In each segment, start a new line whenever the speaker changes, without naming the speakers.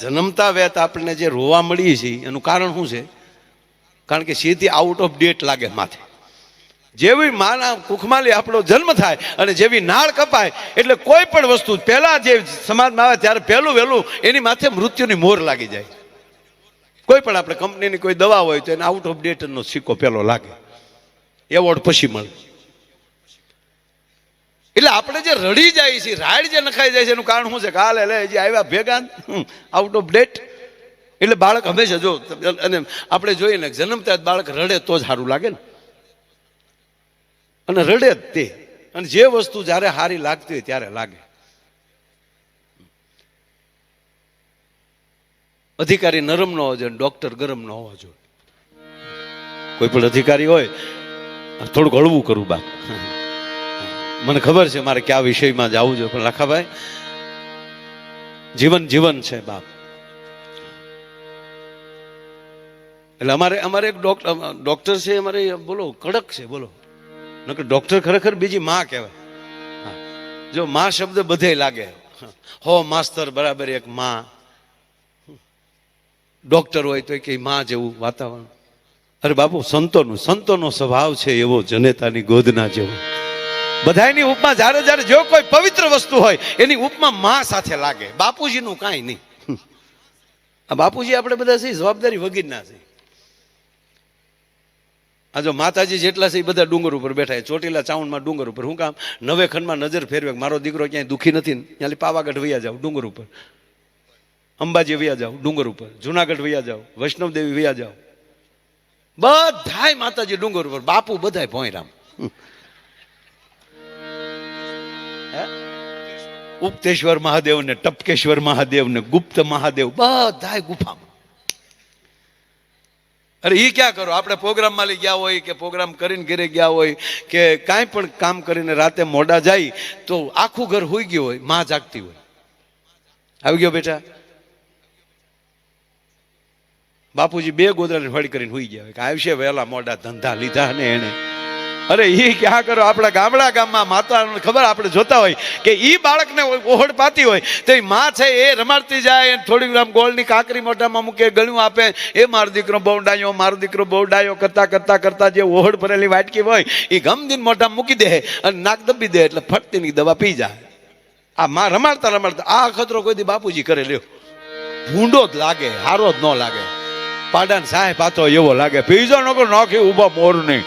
જન્મતા વેત આપણને જે રોવા મળીએ છીએ એનું કારણ શું છે? કારણ કે સીધી આઉટ ઓફ ડેટ લાગે માથે. જેવી માના કુખમાલી આપણો જન્મ થાય અને જેવી નાળ કપાય એટલે કોઈ પણ વસ્તુ પહેલા જે સમાજમાં આવે ત્યારે પહેલું વહેલું એની માથે મૃત્યુની મોર લાગી જાય. કોઈ પણ આપણે કંપનીની કોઈ દવા હોય તો એને આઉટ ઓફ ડેટનો સિક્કો પહેલો લાગે, એવોર્ડ પછી મળે. એટલે આપણે જે રડી જાય છે, રાડ જે નખાઈ જાય છે એનું કારણ શું છે? કાલે લે જે આવ્યા ભેગા આઉટ ઓફ ડેટ. એટલે બાળક હંમેશા જો, અને આપણે જોઈએ ને જન્મતા બાળક રડે તો જ સારું લાગે ને, અને રડે જ તે. અને જે વસ્તુ જ્યારે સારી લાગતી હોય ત્યારે લાગે. અધિકારી નરમ ન હોવો જોઈએ, ડોક્ટર ગરમ ન હોવો જોઈએ. કોઈ પણ અધિકારી હોય થોડુંક હળવું કરું બાપ, મને ખબર છે મારે કયા વિષયમાં જવું જોઈએ, પણ લાખાભાઈ જીવન જીવન છે બાપ. એટલે અમારે એક ડોક્ટર છે અમારે, બોલો કડક છે, બોલો નકર ડોક્ટર ખરેખર બીજી માં કહેવાય. જો માં શબ્દ બધે લાગે, હો માસ્તર બરાબર એક માં. ડોક્ટર હોય તો કે માં જેવું વાતાવરણ. અરે બાપુ સંતોનો સ્વભાવ છે એવો જનેતાની ગોદના જેવો. બધાની ઉપમા જ્યારે જ્યારે જો કોઈ પવિત્ર વસ્તુ હોય એની ઉપમા માં સાથે લાગે. બાપુજીનું કાંઈ નહીં. આ બાપુજી આપણે બધા છે જવાબદારી વગીરના છે. આ જો માતાજી જેટલા છે એ બધા ડુંગર ઉપર બેઠા, ચોટીલા ચાઉંડમાં ડુંગર ઉપર. શું કામ? નવે ખંડમાં નજર ફેરવે, મારો દીકરો ક્યાંય દુઃખી નથી ને ત્યાં પાવાગઢ વૈયા જાવ ડુંગર ઉપર, અંબાજી વૈયા જાવ ડુંગર ઉપર, જુનાગઢ વૈયા જાવ, વૈષ્ણવદેવી વૈયા જાવ, બધાય માતાજી ડુંગર ઉપર, બાપુ બધાય ભોંયરામ. ઉક્તેશ્વર મહાદેવ ને ટપકેશ્વર મહાદેવ ને ગુપ્ત મહાદેવ બધાય ગુફામાં. અરે ઈ ક્યાં કરો? આપણે પ્રોગ્રામમાં લઈ ગયા હોય કે પ્રોગ્રામ કરીને ઘરે ગયા હોય કે કાંઈ પણ કામ કરીને રાતે મોડા જાય તો આખું ઘર હોઈ ગયું હોય, માં જાગતી હોય. આવી ગયો બેટા, બાપુજી બે ગોદડાને હળી કરીને હોઈ ગયા હોય કે આવશે વહેલા મોડા, ધંધા લીધા ને એને. અરે ઈ ક્યાં કરો? આપણા ગામમાં માતાને ખબર, આપણે જોતા હોય કે ઈ બાળકને ઓહડ પાતી હોય તો એ માં છે એ રમાડતી જાય, થોડી આમ ગોળની કાકરી મોઢામાં મૂકે, ગળ્યું આપે, એ મારો દીકરો બહુ ડાયો, મારો દીકરો બહુ ડાયો કરતા જે ઓહડ ભરેલી વાટકી હોય એ ગમદીન મોઢામાં મૂકી દે અને નાક દબી દે એટલે ફટતીની દવા પી જાય. આ માં રમાડતા આ ખતરો કોઈ દી બાપુજી કરે લ્યો, ભૂંડો જ લાગે, હારો જ ન લાગે, પાડાને સાહેબ પાતો એવો લાગે. પીજો નકો નોખી ઉભા મોર નહીં.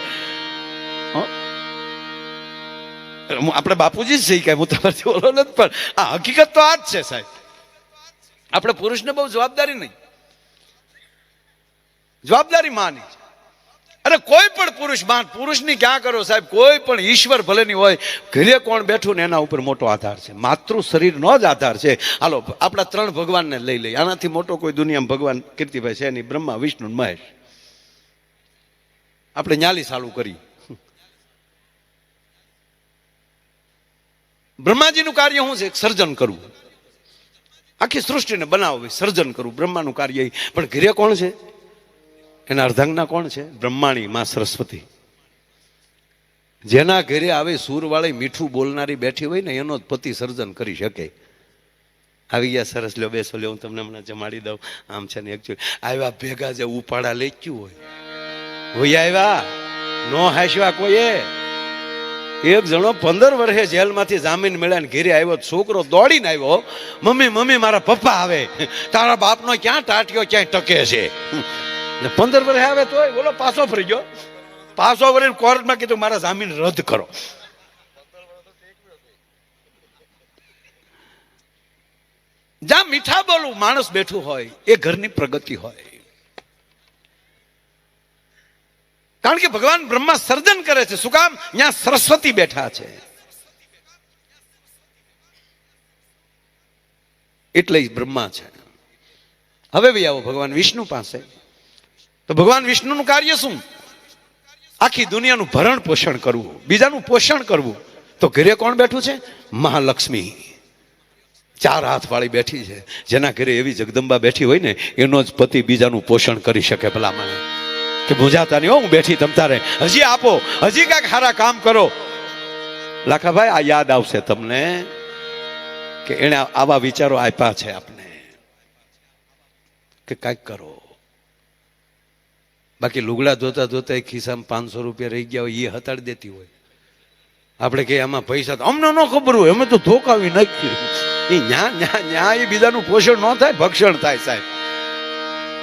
આપણે બાપુજી જ છે, હું તમારથી બોલો નથી, પણ આ હકીકત તો આ જ છે સાહેબ. આપણે પુરુષને બહુ જવાબદારી નહીં, જવાબદારી માની. અરે કોઈ પણ પુરુષની ક્યાં કરો સાહેબ? કોઈ પણ ઈશ્વર ભલેની હોય, ઘરે કોણ બેઠું ને એના ઉપર મોટો આધાર છે. માતૃ શરીરનો જ આધાર છે. હાલો આપણા ત્રણ ભગવાનને લઈ લઈએ, આનાથી મોટો કોઈ દુનિયામાં ભગવાન કીર્તિભાઈ છે નહીં, બ્રહ્મા વિષ્ણુ મહેશ. આપણે ન્યાલી ચાલુ કરી. બ્રહ્માજીનું કાર્ય શું છે? સર્જન કરવું, આખી સૃષ્ટિને બનાવવી, સર્જન કરવું બ્રહ્માનું કાર્ય. પણ ઘરે કોણ છે? એના અર્ધાંગના કોણ છે? બ્રહ્માણી માં સરસ્વતી. જેના ઘરે આવે સૂરવાળી મીઠું બોલનારી બેઠી હોય ને એનો જ પતિ સર્જન કરી શકે. આવી ગયા, સરસ લ્યો બેસો, લ્યો હું તમને હમણાં જમાડી દઉં, આમ છે ને એકચ્યુઅલી આવ્યા ભેગા જે ઉપાડા લેચ્યું હોય આવ્યા નો હાસ્યા કોઈએ. એક જણો 15 વર્ષે જેલમાંથી જામીન મળ્યા ને ઘેરે આવ્યો, છોકરો દોડીને આવ્યો, મમ્મી મારા પપ્પા આવે. તારા બાપનો ક્યાં ટાટિયો ક્યાંય ટકે છે? 15 વર્ષે આવે તો બોલો પાછો ફરી ગયો. પાછો ફરીને કોર્ટમાં કીધું મારા જામીન રદ કરો. જ્યાં મીઠા બોલું માણસ બેઠું હોય એ ઘરની પ્રગતિ હોય. કારણ કે ભગવાન બ્રહ્મા સર્જન કરે છે. શું કામ? ત્યાં સરસ્વતી બેઠા છે એટલે બ્રહ્મા છે. હવે ભાઈ આવો ભગવાન વિષ્ણુ પાસે. તો ભગવાન વિષ્ણુનું કાર્ય શું? આખી દુનિયાનું ભરણ પોષણ કરવું, બીજાનું પોષણ કરવું. તો ઘરે કોણ બેઠું છે? મહાલક્ષ્મી 4 હાથ વાળી બેઠી છે. જેના ઘરે એવી જગદંબા બેઠી હોય ને એનો જ પતિ બીજાનું પોષણ કરી શકે. ભલા મને કે મૂંઝાતા નહીં હો, હું બેઠી તમ તારે હજી આપો, હજી કાંઈક સારા કામ કરો. લાખાભાઈ આ યાદ આવશે તમને કે એને આવા વિચારો આપ્યા છે આપને. કે કાંઈક કરો. બાકી લુગડા ધોતા ધોતા ખિસ્સામાં 500 રૂપિયા રહી ગયા હોય એ હતાડી દેતી હોય. આપણે કે આમાં પૈસા તો અમને ન ખબર હોય, અમે તો ધોકાવી નાખ્યું. એ ન્યા એ બીજાનું પોષણ ન થાય, ભક્ષણ થાય સાહેબ.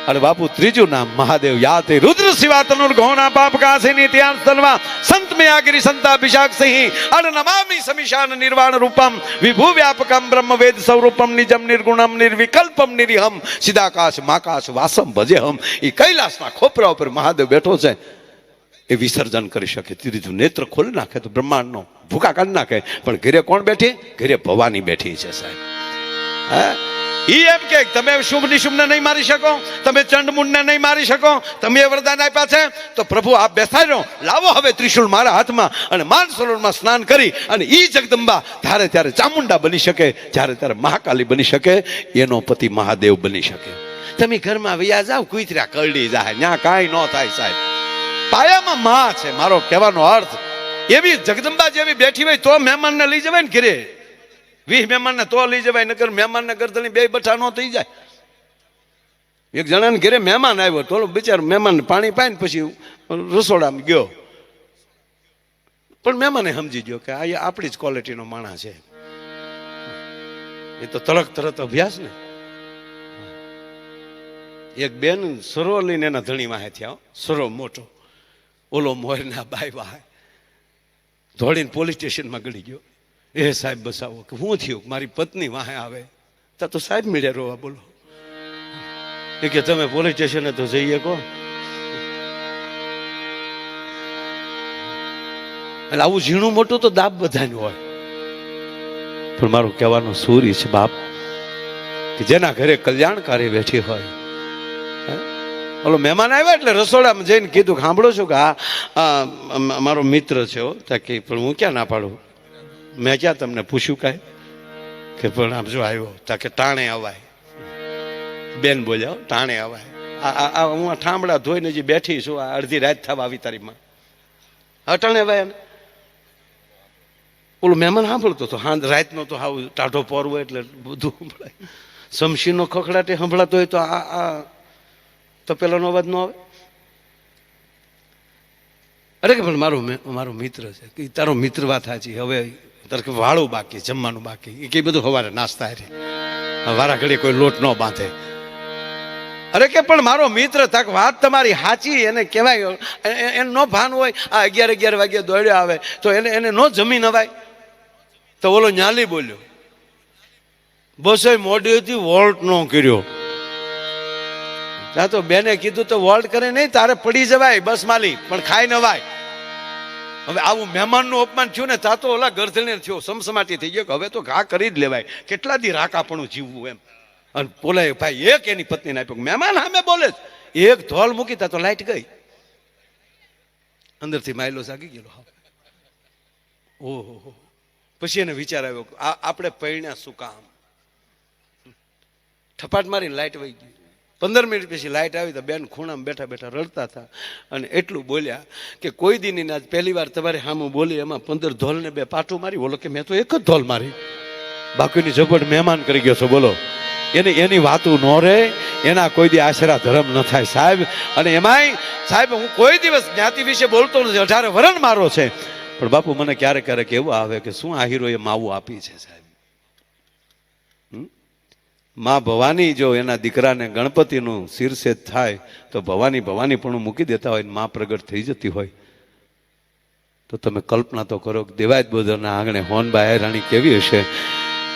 અને બાપુ ત્રીજું નામ મહાદેવ યાતે રુદ્ર શિવા તનુર ઘોના પાપ કાસે નિત્યાન તનવા સંત મે આગરી સંતાભિષાક સિંહ અન નમામિ સમિશાન નિર્વાણ રૂપમ વિભુ વ્યાપકમ બ્રહ્મ વેદ સ્વરૂપમ નિજમ નિર્ગુણમ નિર્વિકલ્પમ નિરિહમ સિદાકાશ માકાશ વાસમ ભજેહમ. એ કૈલાસના ખોપરા ઉપર મહાદેવ બેઠો છે, એ વિસર્જન કરી શકે. ત્રીજું નેત્ર ખોલી નાખે તો બ્રહ્માંડનો ભૂકા કાઢી નાખે. પણ ઘરે કોણ બેઠી? ઘરે ભવાની બેઠી છે સાહેબ. હા, ઈ એમ કે તમે શુભ નિશુભને નહીં મારી શકો, તમે ચંડમુંડને નહીં મારી શકો, તમે વરદાન આપ્યા છે તો પ્રભુ આપ બેસાડો, લાવો હવે ત્રિશુલ મારા હાથમાં, અને માનસરોવરમાં સ્નાન કરી અને ઈ જગદંબા ધારે ત્યારે ચામુંડા બની શકે, જ્યારે ત્યારે મહાકાલી બની શકે, એનો પતિ મહાદેવ બની શકે. તમે ઘરમાં વૈયા જાવ, કુતરા કરડી જાય, ત્યાં કાંઈ ન થાય સાહેબ. પાયામાં માં છે, મારો કહેવાનો અર્થ. એવી જગદંબા જેવી બેઠી હોય તો મહેમાનને લઈ જવાય ને ઘરે. 20 મહેમાનને તો લઈ જવાય, નકર મહેમાનને ગરદની 2 બઠા ન થઈ જાય. એક જણાને ઘરે મહેમાન આવ્યો તો બિચારો મહેમાનને પાણી પાઈને પછી રસોડામાં ગયો, પણ મહેમાને સમજી ગયો કે આ આપણી જ ક્વોલિટીનો માણસ છે. એ તો તરત અભ્યાસ ને. એક બેન સરો લઈને એના ધણી વાહે થયા, સરો મોટો, ઓલો મોરના બાઈ વાહે દોડીને પોલીસ સ્ટેશનમાં ગળી ગયો. એ સાહેબ બસાવો, કે શું થયું? મારી પત્ની વાહે આવે. તો સાહેબ મળ્યા રોવા. બોલો. એ કે તમે પોલીસ સ્ટેશને તો જઈએ કહો. એટલે આવું ઝીણું મોટું તો દાબ બધાને હોય, પણ મારું કહેવાનું સૂરી છે બાપ, કે જેના ઘરે કલ્યાણકારી બેઠી હોય. ઓલો મહેમાન આવ્યા એટલે રસોડામાં જઈને કીધું કે સાંભળો છો કે આ મારો મિત્ર છે. કે પણ હું ક્યાં ના પાડું, મેં ક્યાં તમને પૂછ્યું કાંઈ? કે પણ આમ જો આવ્યો તાકે ટાણે અવાય. બેન બોલ્યા ટાણે અવાય. હું આ ઠામડા ધોઈને જે બેઠી છું, આ અડધી રાત થવા આવી તારીમાં, અટાણે અવાય. ઓલો મહેમાન સાંભળતો હતો. હા, રાતનો તો હાવ ટાઢો પોરવો એટલે બધું સંભળાય. શમશીનો ખખડાટે સંભળાતો હોય તો આ તપેલાનો અવાજ ન આવે. અરે કે પણ મારો મિત્ર છે. કે તારો મિત્ર વાત સાચી, હવે તારે કે વાળું બાકી, જમવાનું બાકી. એ કે બધું સવારે નાસ્તા રે, વારા ઘડી કોઈ લોટ ન બાંધે. અરે કે પણ મારો મિત્ર તક વાત તમારી સાચી, એને કહેવાય એને નો ભાન હોય. આ 11 વાગે દોડ્યો આવે તો એને નો જમી નવાય. તો ઓલો ન્યાલી બોલ્યો, બસ એ મોઢેથી વોલ્ટ નો કર્યો. ત્યાં તો બેને કીધું તો વોલ્ટ કરે નહીં, તારે પડી જવાય બસ માલી, પણ ખાઈ નવાય. હવે આવું મહેમાનનું અપમાન થયું ને, ત્યાં તો ઓલા ગરધણે થયો, સમસમાટી થઈ ગયો કે હવે તો ઘા કરી જ લેવાય, કેટલા દી રાકાપણું જીવવું એમ. અને બોલાય ભાઈ એક એની પત્નીને આપ્યો. મહેમાન સામે બોલે જ, એક ધોલ મૂકી તા તો લાઈટ ગઈ. અંદરથી માયલો જાગી ગયેલો. ઓહો. પછી એને વિચાર આવ્યો, આપણે પૈણ્યા શું કામ? થપાટ મારીને લાઈટ વહી ગઈ. 15 મિનિટ પછી લાઈટ આવી તો બેન ખૂણામાં બેઠા બેઠા રડતા હતા. અને એટલું બોલ્યા કે કોઈ દીની આજ પહેલી વાર તમારે સામું બોલી, એમાં 15 ધોલને 2 પાટું મારી. બોલો કે મેં તો એક જ ધોલ મારી, બાકીની ઝપટ મહેમાન કરી ગયો છો. બોલો, એની વાતું ન રહે, એના કોઈ દી આશરા ધર્મ ન થાય સાહેબ. અને એમાંય સાહેબ હું કોઈ દિવસ જ્ઞાતિ વિશે બોલતો નથી, 18 વરણ મારો છે, પણ બાપુ મને ક્યારેક ક્યારેક એવું આવે કે શું આ હીરોએ માવું આપી છે સાહેબ. માં ભવાની જો એના દીકરાને ગણપતિનું શિરસેદ થાય તો ભવાની પણ મૂકી દેતા હોય, માં પ્રગટ થઈ જતી હોય, તો તમે કલ્પના તો કરો કે દેવાયત બોદરના આંગણે હોનબાઈ રાણી કેવી હશે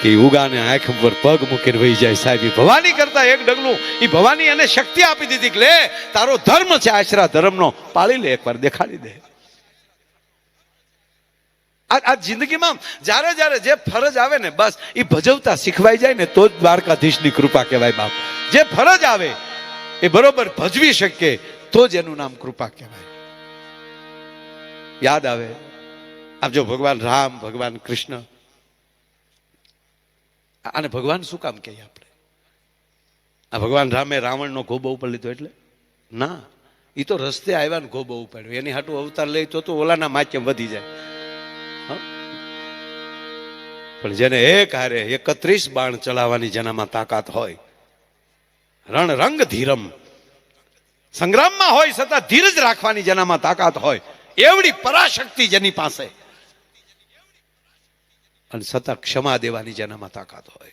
કે ઉગાને આંખ પર પગ મૂકીને વહી જાય સાહેબ. ભવાની કરતા એક ડગલું એ ભવાની એને શક્તિ આપી દીધી કે લે તારો ધર્મ છે આશરા ધર્મનો, પાળી લે, એકવાર દેખાડી દે. આ જિંદગીમાં જ્યારે જ્યારે જે ફરજ આવે ને બસ એ ભજવતા શીખવાઈ જાય ને તો જ દ્વારકાધીશની કૃપા કહેવાય બાપ. જે ફરજ આવે એ બરોબર ભજવી શકે તો જ એનું નામ કૃપા કહેવાય. યાદ આવે આપ જો ભગવાન રામ, ભગવાન કૃષ્ણ, આને ભગવાન શું કામ કહીએ આપણે? આ ભગવાન રામે રાવણનો ગોબો ઉપર લીધો એટલે ના, એ તો રસ્તે આવ્યા ને ગોબો ઉપાડ્યો. એની હાટું અવતાર લઈ તો ઓલાના માધ્યમ વધી જાય. પણ જેને એક હારે 31 બાણ ચલાવવાની જેનામાં તાકાત હોય, રણ રંગ ધીરમ, સંગ્રામમાં હોય છતાં ધીરજ રાખવાની જેનામાં તાકાત હોય, એવડી પરાશક્તિ જેની પાસે, અને છતાં ક્ષમા દેવાની જેનામાં તાકાત હોય.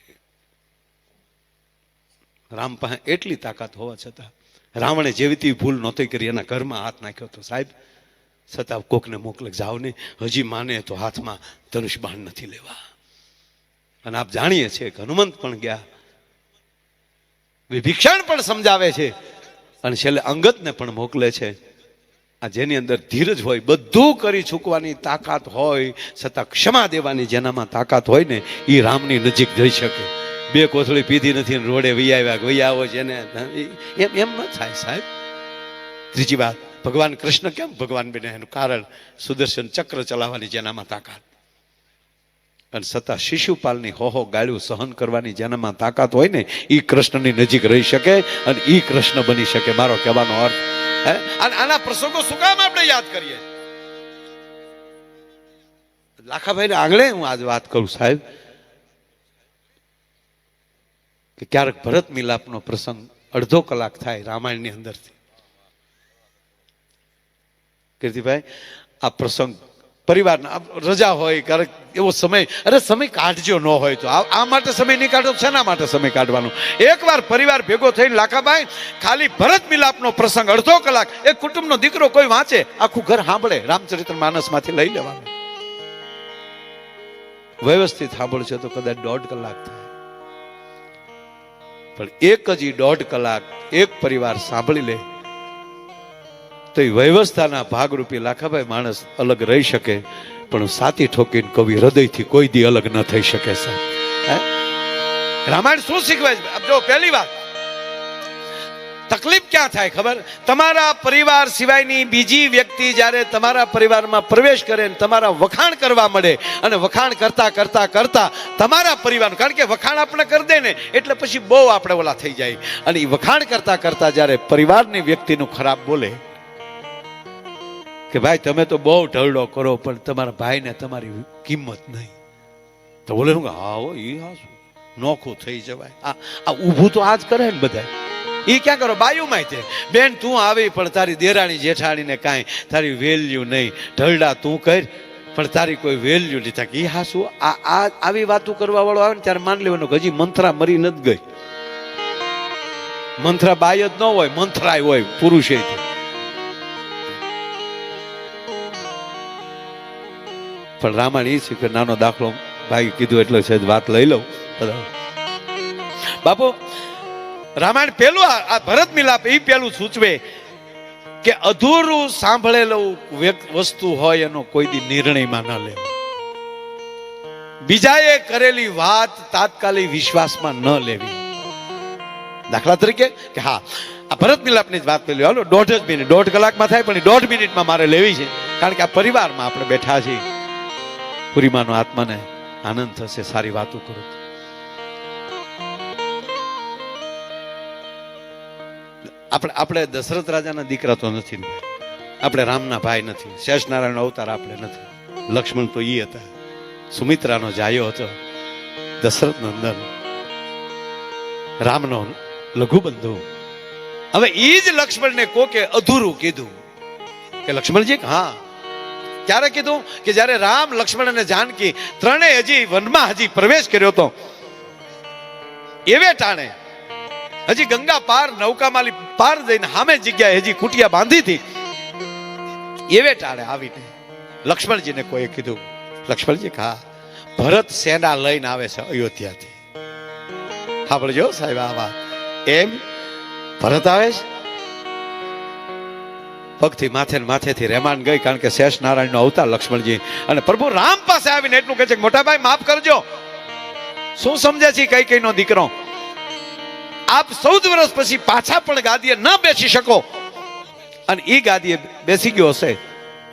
રામ પાસે એટલી તાકાત હોવા છતાં રાવણે જેવી ભૂલ નહોતી કરી, એના ઘરમાં હાથ નાખ્યો તો સાહેબ, છતાં કોકને મોકલે જાવ ને, હજી માને તો હાથમાં ધનુષ બાણ નથી લેવા. અને આપ જાણીએ છીએ કે હનુમંત પણ ગયા, વિભીષણ પણ સમજાવે છે, અને છેલ્લે અંગદને પણ મોકલે છે. આ જેની અંદર ધીરજ હોય, બધું કરી ચૂકવાની તાકાત હોય, છતાં ક્ષમા દેવાની જેનામાં તાકાત હોય ને, એ રામની નજીક જઈ શકે. બે કોથળી પીધી નથી ને રોડે વૈયાવો છે ને, એમ ન થાય સાહેબ. ત્રીજી વાત, ભગવાન કૃષ્ણ કેમ ભગવાન બન્યા? એનું કારણ સુદર્શન ચક્ર ચલાવવાની જેનામાં તાકાત, અને છતાં શિશુપાલની હોહો ગાળ્યું સહન કરવાની જેનામાં તાકાત હોય ને, એ કૃષ્ણની નજીક રહી શકે અને એ કૃષ્ણ બની શકે. મારો કહેવાનો અર્થ આના પ્રસંગો શું કામ આપણે યાદ કરીએ? લાખાભાઈને આંગણે હું આજ વાત કરું સાહેબ, કે ક્યારેક ભરત મિલાપનો પ્રસંગ અડધો કલાક થાય રામાયણની અંદરથી. કીર્તિભાઈ, આ પ્રસંગ પરિવારના રજા હોય, ક્યારેક એવો સમય, અરે સમય કાઢજો, ન હોય તો આ માટે સમય નહીં કાઢો, શેના માટે સમય કાઢવાનો? એકવાર પરિવાર ભેગો થઈને લાખાભાઈ ખાલી ભરત મિલાપનો પ્રસંગ અડધો કલાક, એક કુટુંબનો દીકરો કોઈ વાંચે, આખું ઘર સાંભળે, રામચરિત્ર માનસમાંથી લઈ લેવાનું. વ્યવસ્થિત સાંભળશે તો કદાચ 1.5 કલાક થાય, પણ એક જ 1.5 કલાક એક પરિવાર સાંભળી લે તો એ વ્યવસ્થાના ભાગરૂપી લાખાભાઈ માણસ અલગ રહી શકે, પણ સાતી ઠોકીને કવિ હૃદયથી કોઈ દી અલગ ન થઈ શકે સાહેબ. રામાયણ શું શીખવે છે? જો પહેલી વાત, તકલીફ ક્યાં થાય ખબર? તમારા પરિવાર સિવાયની બીજી વ્યક્તિ જ્યારે તમારા પરિવારમાં પ્રવેશ કરે ને તમારા વખાણ કરવા મળે, અને વખાણ કરતા કરતા કરતા તમારા પરિવાર, કારણ કે વખાણ આપણે કરી દે ને એટલે પછી બહુ આપણે ઓલા થઈ જાય, અને એ વખાણ કરતા કરતા જ્યારે પરિવારની વ્યક્તિનું ખરાબ બોલે કે ભાઈ તમે તો બહુ ઢળડો કરો પણ તમારા ભાઈને તમારી કિંમત નહીં, તો બોલે હું હા હો, એ હા શું નોખું થઈ જવાય. આ ઊભું તો આજ કરે ને બધા. એ ક્યાં કરો? બાયુમાં તે બેન તું આવી પણ તારી દેરાણી જેઠાણીને કાંઈ તારી વેલ્યુ નહીં, ઢળડા તું કર પણ તારી કોઈ વેલ્યુ નહીં થાય. એ હા શું? આવી વાતો કરવા વાળો આવે ને ત્યારે માન લેવાનું કે હજી મંથરા મરી નથી ગઈ. મંથરા બાય જ ન હોય, મંથરાય હોય પુરુષે. પણ રામાયણ એ છે કે નાનો દાખલો ભાઈ કીધું એટલે છે, વાત લઈ લઉં બાપુ. રામાયણ પેલું આ ભરત મિલાપ એ પેલું સૂચવે કે અધૂરું સાંભળેલું વસ્તુ હોય એનો કોઈ દી નિર્ણયમાં ન લેવો. બીજાએ કરેલી વાત તાત્કાલિક વિશ્વાસમાં ન લેવી. દાખલા તરીકે કે હા આ ભરત મિલાપની જ વાત કરી લો, હાલો 1.5 મિનિટ, 1.5 કલાકમાં થાય પણ 1.5 મિનિટમાં મારે લેવી છે, કારણ કે આ પરિવારમાં આપણે બેઠા છીએ. પૂરીમાનો આત્માને આનંદ થશે સારી વાતો કરો. આપણે દશરથ રાજાના દીકરા તો નથી, આપણે રામના ભાઈ નથી, શેષનારાયણ અવતાર આપણે નથી, લક્ષ્મણ તો ઈ હતા, સુમિત્રાનો જાયો હતો, દશરથ નંદન રામનો લઘુબંધુ. હવે ઈ જ લક્ષ્મણને કોકે અધૂરું કીધું કે લક્ષ્મણજી, હા ક્યારે કીધું? કે જ્યારે રામ, લક્ષ્મણ અને જાનકી ત્રણેય હજી વનમાં હજી પ્રવેશ કર્યો હતો, એવે ટાણે હજી ગંગા પાર નૌકામાલી પાર જઈને સામે જગ્યાએ હજી કુટિયા બાંધી હતી, એવે ટાણે આવીને લક્ષ્મણજીને કોઈ કીધું, લક્ષ્મણજી હા ભરત સેના લઈને આવે છે અયોધ્યાથી. સાંભળજો સાહેબ આ વાત. એમ ભરત આવે છે? પગથી માથેથી રેમાન ગઈ, કારણ કે શેષ નારાયણ નો અવતાર લક્ષ્મણજી. અને પ્રભુ રામ પાસે આવીને એટલું કહે છે કે મોટા ભાઈ માફ કરજો, શું સમજે છે કઈ નો દીકરો, આપ 14 વર્ષ પછી પાછા પણ ગાદીએ ન બેસી શકો, અને એ ગાદીએ બેસી ગયો હશે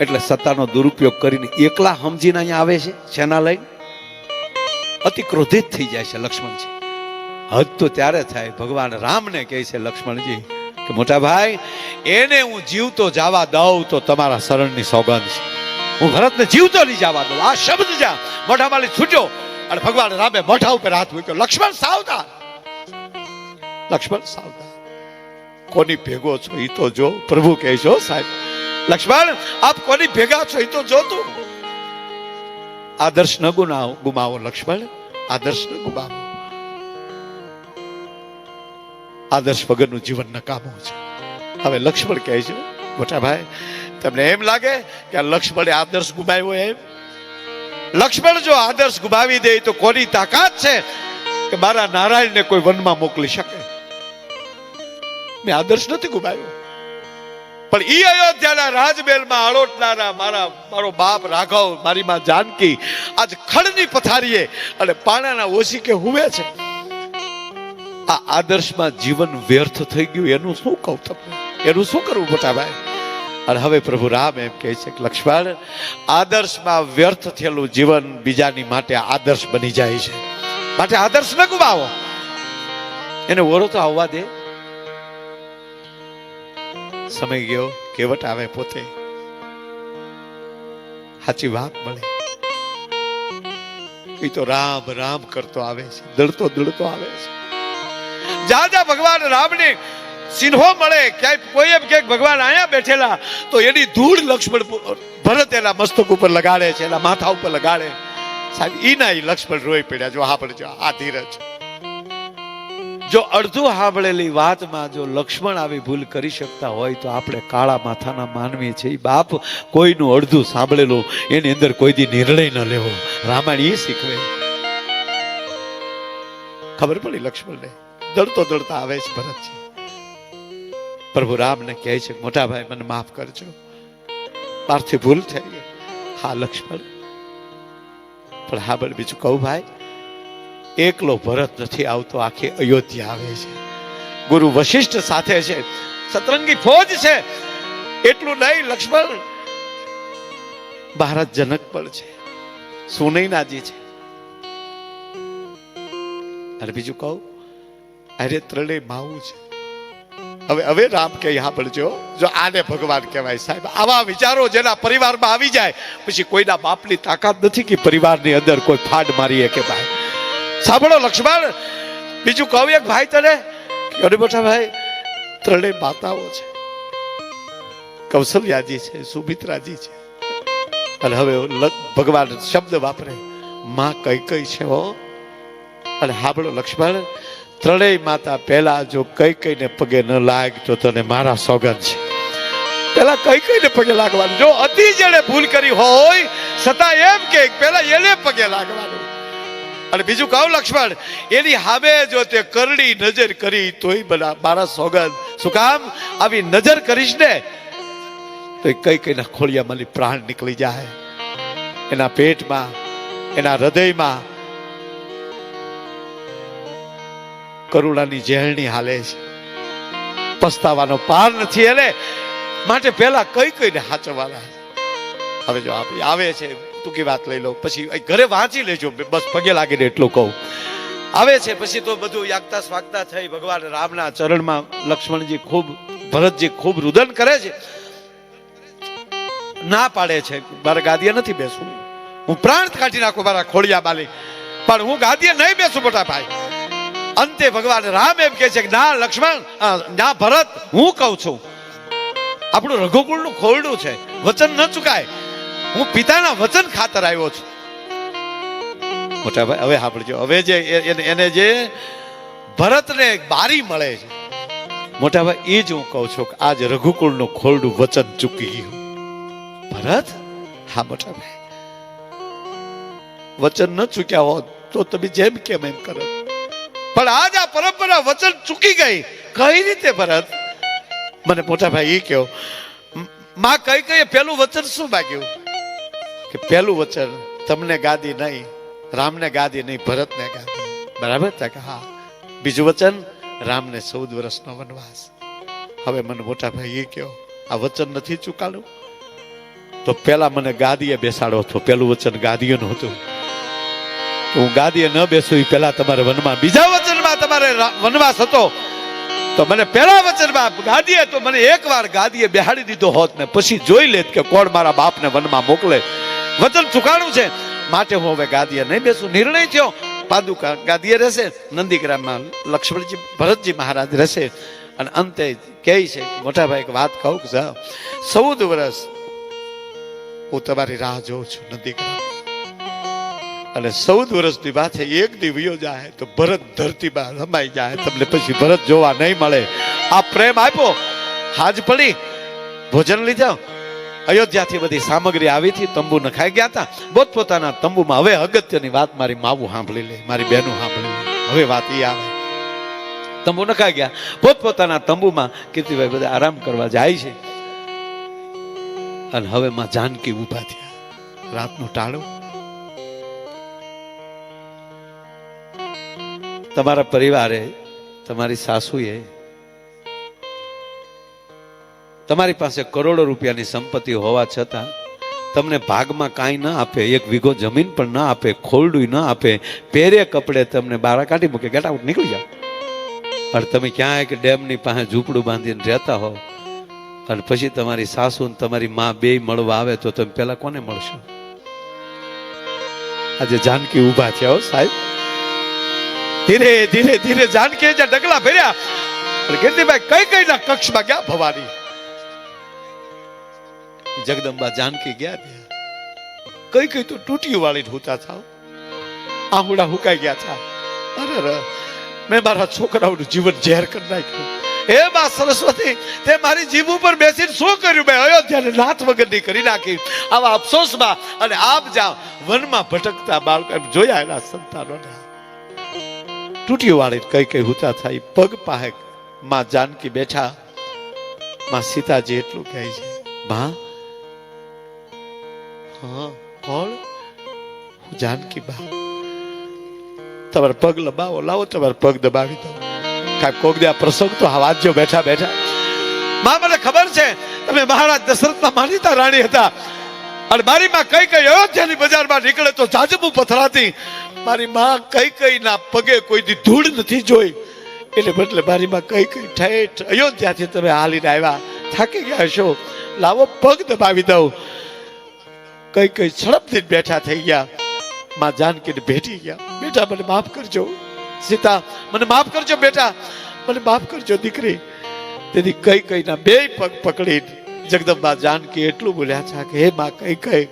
એટલે સત્તાનો દુરુપયોગ કરીને એકલા સમજીને અહીંયા આવે છે સેના લઈને. અતિ ક્રોધિત થઈ જાય છે લક્ષ્મણજી. હદ તો ત્યારે થાય ભગવાન રામને કહે છે લક્ષ્મણજી કે મોટા ભાઈ એને હું જીવતો જવા દઉં તો તમારા શરણની સોગંદ છે, હું ભરતને જીવતો નહીં જવા દઉં. આ શબ્દ જ્યાં મોઢામાંથી છૂટ્યો અને ભગવાન રામે મોઢા ઉપર હાથ મૂક્યો, લક્ષ્મણ સાવધાન, લક્ષ્મણ સાવધાન. કોની ભેગો છો એ તો જો. પ્રભુ કહે છો સાહેબ લક્ષ્મણ આપ કોની ભેગા છો એ તો જો તું. આદર્શ ન ગુમાવો લક્ષ્મણ, આદર્શ ન ગુમાવો. આદર્શ વગરનું જીવન નકામું છે. હવે લક્ષ્મણ કહે છે મોટા ભાઈ તમને એમ લાગે કે આ લક્ષ્મણે આદર્શ ગુમાવ્યો એમ? લક્ષ્મણ જો આદર્શ ગુમાવી દે તો કોની તાકાત છે કે મારા નારાયણને કોઈ વનમાં મોકલી શકે? મેં આદર્શ નથી ગુમાવ્યો. પણ ઈ અયોધ્યાના રાજમહેલમાં આળોટનારા મારો બાપ રાઘવ, મારી માં જાનકી આજ ખડની પથારીએ અને પાણાના ઓશીકે હુવે છે. આ આદર્શમાં જીવન વ્યર્થ થઈ ગયું એનું શું કહું તમને? એનું શું કરવું મોટા ભાઈ? અને હવે પ્રભુ રામ એમ કહે છે કે લક્ષ્મણ આદર્શમાં વ્યર્થ થયેલું જીવન બીજાની માટે આદર્શ બની જાય છે. માટે આદર્શ ન ગુમાવો. એને ઓરો તો આવવા દે. સમય ગયો, કેવટ આવે પોતે સાચી વાત મળે. એ તો રામ રામ કરતો આવે છે, દડતો આવે છે. જ્યાં ભગવાન રામને સિંહો મળે, ક્યાંય કોઈ એમ કે ભગવાન અહીંયા બેઠેલા તો એની ધૂળ લક્ષ્મણ ભરત એના મસ્તક ઉપર લગાડે છે, એના માથા ઉપર લગાડે. સાહેબ ઈના લક્ષ્મણ રોઈ પડ્યા. જો સાંભળજો આ ધીરજ. જો અડધું સાંભળેલી વાતમાં જો લક્ષ્મણ આવી ભૂલ કરી શકતા હોય તો આપણે કાળા માથાના માનવી છે. બાપ કોઈનું અડધું સાંભળેલું એની અંદર કોઈ દી નિર્ણય ન લેવો. રામાયણ એ શીખવે. ખબર પડી લક્ષ્મણને. દડતા આવે છે ભરતજી. પ્રભુ રામને કહે છે મોટા ભાઈ મને માફ કરજો, મારથી ભૂલ થઈ ગઈ. હા લક્ષ્મણ, પણ હા બળ બીજું કહું ભાઈ, એકલો ભરત નથી આવતો, આખી અયોધ્યા આવે છે. ગુરુ વશિષ્ઠ સાથે છે, સતરંગી ફોજ છે. એટલું નહીં લક્ષ્મણ, ભારત જનક પણ છે, સુનૈનાજી છે. અને બીજું કહું, અરે ત્રણેય માવું છે. હવે રામ કે સાંભળજો, જો આને ભગવાન કહેવાય સાહેબ. આવા વિચારો જેના પરિવારમાં આવી જાય પછી કોઈના બાપની તાકાત નથી કે પરિવારની અંદર કોઈ ફાડ મારીએ કે ભાઈ. સાંભળો લક્ષ્મણ, બીજું કહું એક ભાઈ તને, અરે બેટા ભાઈ ત્રણેય માતાઓ છે. કૌશલ્યાજી છે, સુમિત્રાજી છે, અને હવે ભગવાન શબ્દ વાપરે માં કઈ છે હો. અને સાંભળો લક્ષ્મણ, ત્રણેય માતા પહેલા જો કઈને પગે ન લાગ તો તને મારા સોગંદ છે. પેલા કઈને પગે લાગવાનું. જો અતિ જેણે ભૂલ કરી હોય છતાં એમ કે પેલા એને પગે લાગવાનું. અને બીજું કહું લક્ષ્મણ, એની સામે જો તે કરડી નજર કરી તોય બના મારા સોગંદ. શું કામ? આવી નજર કરીશ ને તો કઈના ખોળિયામાંથી પ્રાણ નીકળી જાય. એના પેટમાં, એના હૃદયમાં કરુણાની ઝેરણી હાલે છે. પસ્તાવાનો પાર નથી એને. માટે પેલા કઈને હાચવાના. હવે જો આવે છે, ટૂંકી વાત લઈ લો, પછી ઘરે વાંચી લેજો, બસ પગે લાગીને એટલું કહું. આવે છે પછી તો બધું યાગતા સ્વાગતા થઈ. ભગવાન રામના ચરણમાં લક્ષ્મણજી ખૂબ, ભરતજી ખૂબ રુદન કરે છે. ના પાડે છે, મારે ગાદીએ નથી બેસવું, હું પ્રાણ કાઢી નાખું મારા ખોળિયા બાલી, પણ હું ગાદીએ નહીં બેસું મોટા ભાઈ. અંતે ભગવાન રામ એમ કહે છે કે ના લક્ષ્મણ, ના ભરત, હું કહું છું આપણું રઘુકુળનું ખોરડું છે, વચન ન ચુકાય. હું પિતાના વચન ખાતર આવ્યો છું. મોટા ભાઈ હવે સાંભળજો, હવે જે એને જે ભરતને બારી મળે છે મોટા ભાઈ, એ જ હું કહું છું કે આજ રઘુકુળનું ખોરડું વચન ચૂકી ગયું. ભરત? હા મોટા ભાઈ, વચન ન ચૂક્યા હોત તો તમે જેમ કેમ એમ કરો, પણ આજ આ પરંપરા વચન ચૂકી ગઈ. કઈ રીતે ભરત? મને મોટા ભાઈ એ કહો. માં કઈ પેલું વચન શું માગ્યું? કે પેલું વચન તમને ગાદી નહીં, રામને ગાદી નહીં, ભરતને ગાદી. બરાબર? કે હા. બીજું વચન રામને 14 વર્ષનો વનવાસ. હવે મને મોટા ભાઈ એ કહો, આ વચન નથી ચૂકાડું તો પેલા મને ગાદીએ બેસાડો છો. પેલું વચન ગાદીએ નહોતું. હું ગાદીએ ન બેસું પેલા તમારે વનમાં, બીજા વચનમાં તમારે વનવાસ હતો તો મને પેલા વચનમાં ગાદીએ, તો મને એકવાર ગાદીએ બેહાડી દીધો હોત ને પછી જોઈ લેત કે કોણ મારા બાપને વનમાં મોકલે. વચન ચુકાણું છે માટે હું હવે ગાદીએ નહીં બેસું. નિર્ણય થયો, પાદુકા ગાદીએ રહેશે, નંદીગ્રામમાં લક્ષ્મણજી ભરતજી મહારાજ રહેશે, અને અંતે કહે છે મોટા ભાઈ એક વાત કહું કે 14 વર્ષ હું તમારી રાહ જોઉં છું નંદીગ્રામ, અને 14 વર્ષની વાત છે, એક દિવયો જાય તો ભરત ધરતીમાં રમાઈ જાય, તમને પછી ભરત જોવા નહીં મળે. આ પ્રેમ આપ્યો, હાજ પડી, ભોજન લીધા, અયોધ્યાથી બધી સામગ્રી આવી હતી, તંબુ નખાઈ ગયા હતા પોતપોતાના તંબુમાં. હવે અગત્યની વાત મારી માવું સાંભળી લે, મારી બહેનો સાંભળી લે. હવે વાત એ આવે, તંબુ નખાઈ ગયા, પોતપોતાના તંબુમાં કીર્તિભાઈ બધા આરામ કરવા જાય છે. અને હવે માં જાનકી ઊભા થયા, રાતનું ટાળું. તમારા પરિવારે, તમારી સાસુએ તમારી પાસે કરોડો રૂપિયાની સંપત્તિ હોવા છતાં તમને ભાગમાં કાંઈ ના આપે, એક વીઘો જમીન પણ ના આપે, ખોરડું ના આપે, પહેરે કપડે તમને બહાર કાઢી મૂકે, ગેટ આઉટ, નીકળી જાઓ. અને તમે ક્યાંય કે ડેમની પાસે ઝૂંપડું બાંધીને રહેતા હો, અને પછી તમારી સાસુ ને તમારી માં બેય મળવા આવે તો તમે પેલા કોને મળશો? આજે જાનકી ઊભા છે હો સાહેબ. ધીરે ધીરે ધીરે જાનકી જે ડગલા ભર્યા, કીર્તિભાઈ કઈ કઈ ના કક્ષમાં ગયા ભવાની. જગદંબા જાનકી ગયા ત્યાં, કઈ કઈ તો તૂટી વાળી હોતા થાવ, આહુડા હુકાઈ ગયા હતા. અરે મેં મારા છોકરાઓનું જીવન ઝેર કરી નાખ્યું. હે બા સરસ્વતી, તે મારી જીભ ઉપર બેસીને શું કર્યું? મેં અયોધ્યાને નાથ વગરની કરી નાખી. આવા અફસોસમાં અને આપ જાઓ વનમાં ભટકતા બાળકો જોયા એના સંતાનોને તૂટી વાળી કઈ કઈ હુતા થાય. પગ પાસે માં જાનકી બેઠા, માં સીતાજી એટલું કહે છે, માં હા કોણ? જાનકી બા, તમારા પગ લંબાવો, લાવો તમારા પગ દબાવી દો. કાંઈ કોક દે પ્રસંગ તો વાંચજો બેઠા બેઠા. માં મને ખબર છે તમે મહારાજ દશરથના માનીતા રાણી હતા, અને મારી માં કઈ કઈ અયોધ્યાની બજારમાં નીકળે તો જાજબુ પથરાતી. મારી માં કઈ કઈ ના પગે કોઈ દી ધૂળ નથી જોઈ, એટલે બદલે મારી માં કઈ કઈ ઠેઠ અયોધ્યાથી તમે હાલીને આવ્યા, થાકી ગયા છો, લાવો પગ દબાવી દઉં. કઈ કઈ સડપથી બેઠા થઈ ગયા, માં જાનકીને ભેટી ગયા. બેટા મને માફ કરજો, સીતા મને માફ કરજો, બેટા મને માફ કરજો દીકરી. તેથી કઈ કઈ ના બે પગ પકડી જગદંબા જાનકી એટલું બોલ્યા છે કે હે માં કઈ કઈ,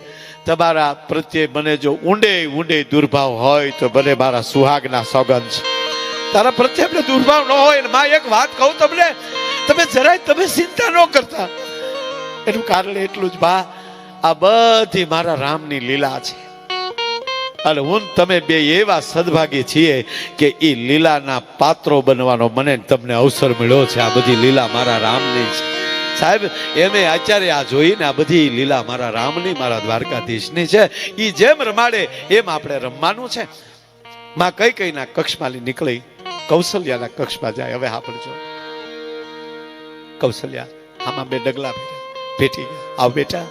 તમારા પ્રત્યે મને જો ઊંડે ઊંડે દુર્ભાવ હોય તો મને મારા સુહાગના સોગંદ છે, તારા પ્રત્યે આપણે દુર્ભાવ ન હોય. માં એક વાત કહું તમને, તમે જરાય તમે ચિંતા ન કરતા. એનું કારણ એટલું જ, બા આ બધી મારા રામની લીલા છે, અને હું તમે બે એવા સદભાગી છીએ કે એ લીલાના પાત્રો બનવાનો મને તમને અવસર મળ્યો છે. આ બધી લીલા મારા રામની છે સાહેબ. એમે આચાર્ય આ જોઈને આ બધી લીલા મારા રામની, મારા દ્વારકાધીશની છે. એ જેમ રમાડે એમ આપણે રમવાનું છે. માં કઈ કઈ ના કક્ષમાં નીકળી કૌશલ્યાના કક્ષમાં જાય. હવે સાંભળજો, કૌશલ્યા આમાં બે ડગલા ભેટી ગયા, આવ બેટા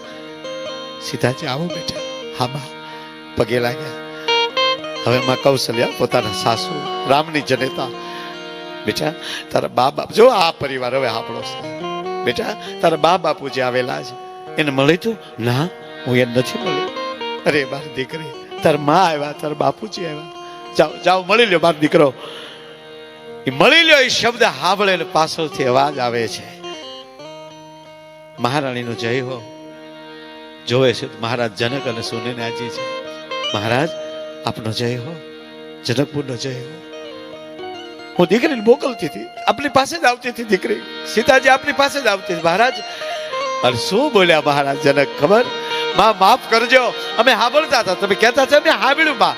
સીતાજી આવો બેટા, હામાં પગે લાગ્યા. હવે માં કૌશલ્યા પોતાના સાસુ રામની જનેતા, બેટા તારા બા બાપ, જો આ પરિવાર હવે આપણો છે, બેટા તારા બા બાપુ જે આવેલા છે એને મળી તું? ના હું એને નથી મળી. અરે મારી દીકરી, તાર માં આવ્યા, તારા બાપુજી આવ્યા, જાઓ જાઓ મળી લ્યો મારો દીકરો. એ મળી લ્યો એ શબ્દ સાંભળે ને પાછળથી અવાજ આવે છે, મહારાણીનો જય હો. જોવે છે મહારાજ જનક અને સુનેનાજી છે. મહારાજ આપનો જય હો, જનકપુરનો જય હો. હું દીકરીને મોકલતી હતી, આપની પાસે જ આવતી હતી દીકરી, સીતાજી આપની પાસે જ આવતી હતી. મહારાજ અને શું બોલ્યા મહારાજ જનક ખબર? માં માફ કરજો, અમે સાંભળતા હતા, તમે કહેતા હતા અમે સાંભળ્યું માં.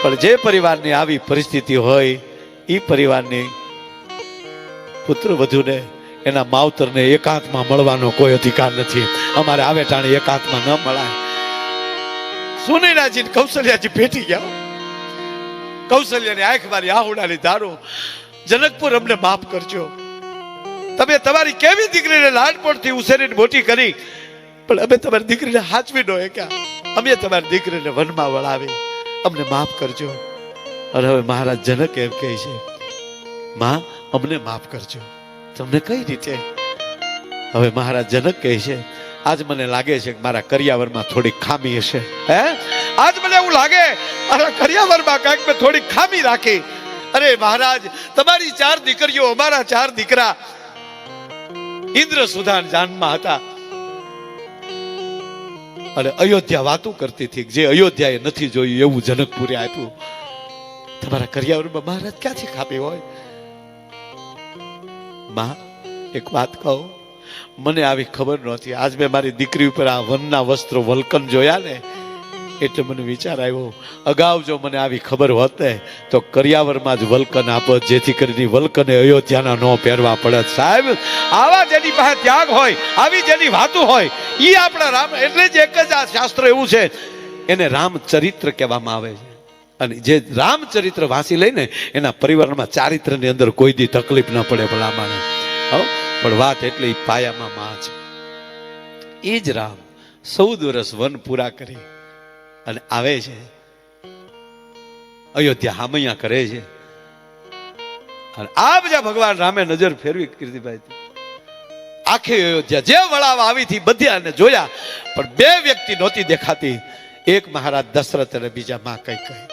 પણ જે પરિવારની આવી પરિસ્થિતિ હોય એ પરિવારની પુત્ર વધુને એના માવતરને એકાંતમાં મળવાનો કોઈ અધિકાર નથી. અમારે આવે ટાણે એકાંતમાં ન મળાય. સુનૈનાજી કૌશલ્યાજી ભેટી ગયા. કૌશલ્યાની આંખ મારી આહુડાની ધારો, જનકપુર અમને માફ કરજો, તમે તમારી કેવી દીકરીને લાડપણથી ઉછેરીને મોટી કરી, પણ અમે તમારી દીકરીને હાચવી ન શક્યા. અમે તમારી દીકરીને વનમાં વળાવી, અમને માફ કરજો. અને હવે મહારાજ જનક એમ કહે છે, માં અમને માફ કરજો. તમને કઈ રીતે? હવે મહારાજ જનક કહે છે, આજ મને લાગે છે કે મારા કરિયાવરમાં થોડી ખામી હશે. હે આજ મને એવું લાગે મારા કરિયાવરમાં કાંઈક મેં થોડી ખામી રાખી, અરે મહારાજ, તમારી 4 દીકરીઓ, અમારા 4 દીકરા ઇન્દ્ર સુધાન જાનમાં હતા. અને અયોધ્યા વાતું કરતી હતી, જે અયોધ્યાએ નથી જોયું એવું જનકપુરે આપ્યું. તમારા કરિયાવરમાં મહારાજ ક્યાંથી ખામી હોય? માં, એક વાત કહું, મને આવી ખબર નહોતી. આજ મેં મારી દીકરી ઉપર આ વનના વસ્ત્રો વલ્કન જોયા ને, એટલે મને વિચાર આવ્યો, અગાઉ જો મને આવી ખબર હોત ને તો કરિયાવરમાં જ વલ્કન આપત, જેથી કરીને વલ્કને અયોધ્યાના ન પહેરવા પડત. સાહેબ, આવા જેની પાસે ત્યાગ હોય, આવી જેની વાતો હોય, એ આપણા રામ. એટલે જ એક જ આ શાસ્ત્ર એવું છે, એને રામચરિત્ર કહેવામાં આવે છે. અને જે રામચરિત્ર વાંચી લઈને એના પરિવારમાં ચારિત્રની અંદર કોઈ દી તકલીફ ન પડે ભલામાને. પણ વાત એટલી પાયામાં માં છે. એ જ રામ 14 વર્ષ વન પૂરા કરી અને આવે છે અયોધ્યા, હામૈયા કરે છે. અને આ બધા ભગવાન રામે નજર ફેરવી, કીર્તિભાઈ, આખી અયોધ્યા જે વળાવ આવી હતી બધાને જોયા, પણ 2 વ્યક્તિ નહોતી દેખાતી. એક મહારાજ દશરથ અને બીજા માં કઈ કહી.